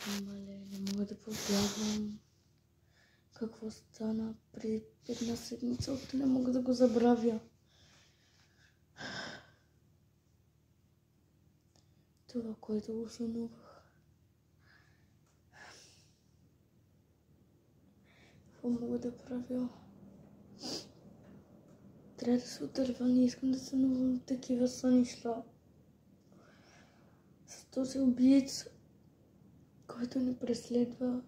Мале, не мога да повярвам какво стана при една седмица, още не мога да го забравя. Това, което го сънувах. Какво мога да правя? Трябва да се отърва, не искам да сънувам такива сънища. С този убиец, който ни преследва.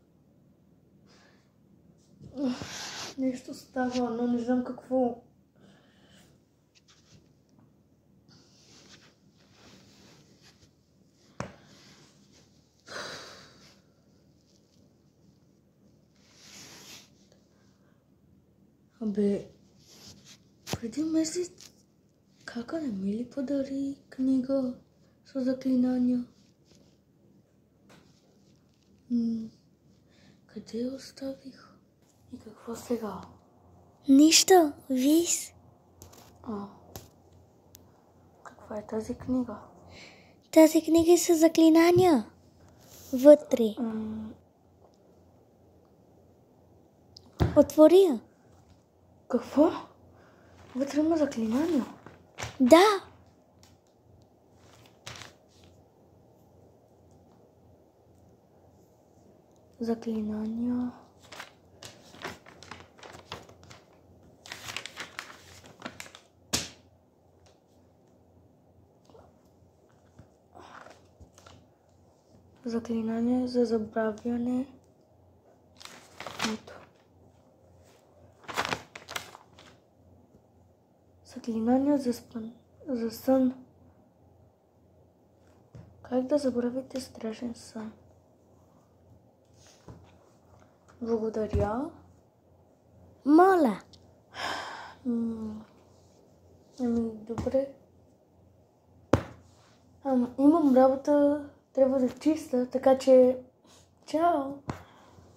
Нещо става, но не знам какво. Абе, преди месец кака не ми ли подари книга с заклинания? Къде я оставих? И какво сега? Нищо, виж. Каква е тази книга? Тази книга са заклинания. Вътре. Отвори я. Какво? Вътре има заклинания? Да. Заклинания. Заклинания за забравяне. Ето. Заклинания за сън. Как да забравите страшен сън? Благодаря. Моля. Добре. Имам работа, трябва да чиста, така че... Чао!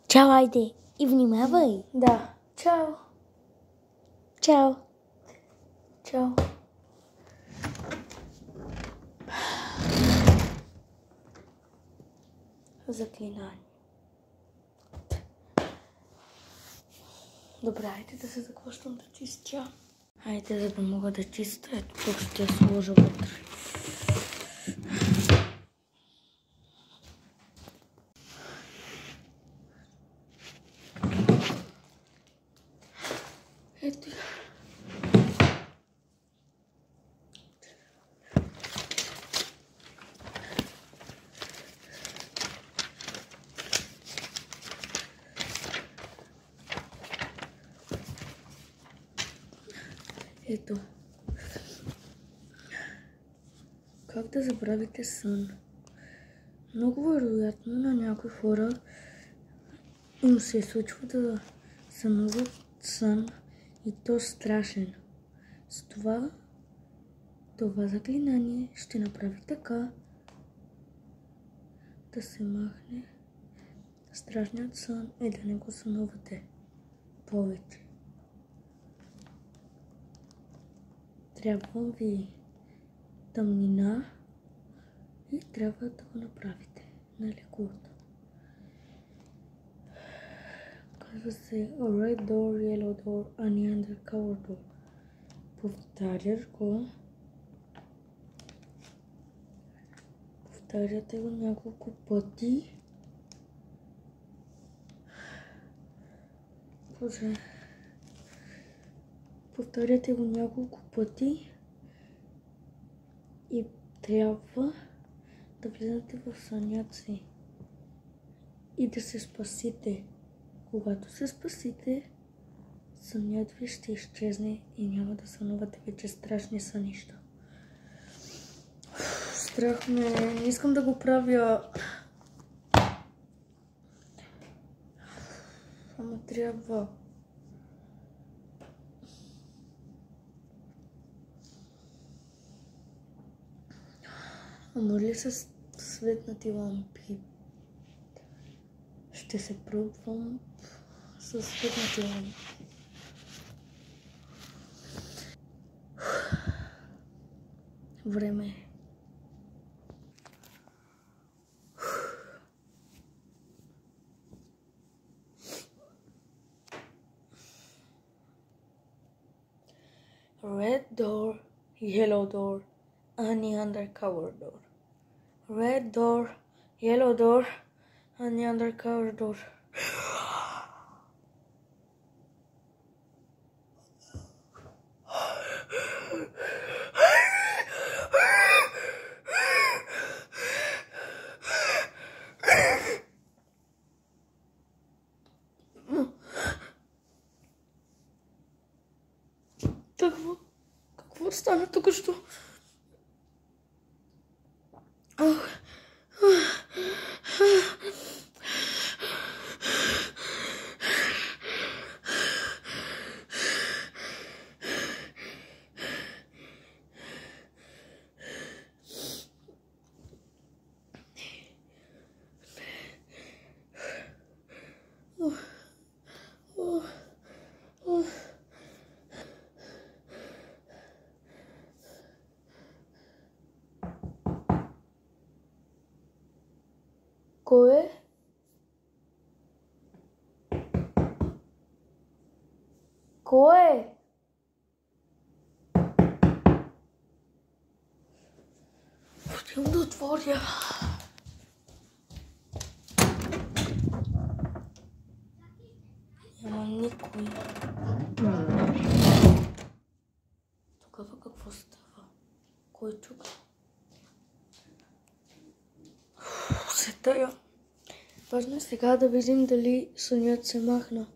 Чао, айде. И внимавай. Да, чао! Чао. Чао! Заклинание. Добре, хайде да се започвам да чистя. Хайде, за да мога да чистя, ето тук ще я сложа вътре. Ето. Ето. Как да забравите сън? Много вероятно на някои хора им се случва да сънуват сън и то страшен. С това заклинание ще направи така да се махне страшният сън и да не го сънувате повече. Трябва ви тъмнина и трябва да го направите на лекото. Казва се Red Door, Yellow Door, Onion Undercover Door. Повтаряш го. Повтаряте го няколко пъти. Повтаряте го няколко пъти и трябва да влизате в сънят си и да се спасите. Когато се спасите, сънят ви ще изчезне и няма да сънувате вече страшни сънища. Страх ме, не искам да го правя. Ама трябва. Ама ли с светнати лампи? Ще се пробвам с светнати лампи. Време. Red door, yellow door, honey undercover door. Red door, yellow door, honey undercover door. Какво стана тук що? Кой е? Кой е? Отивам да отворя. Няма никой. Тогава какво става? Кой чука? Се тая. Важно е сега да видим дали сънят се махна.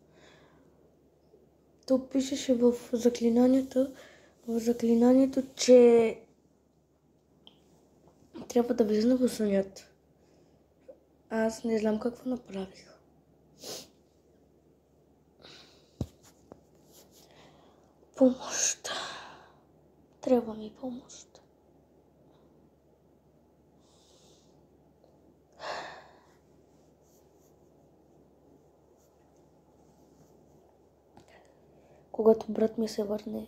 Тук пишеше в заклинанието, че трябва да влиза в сънят. Аз не знам какво направих. Помощ. Трябва ми помощ. Когато брат ми се върне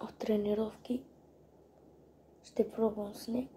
от тренировки, ще пробвам снег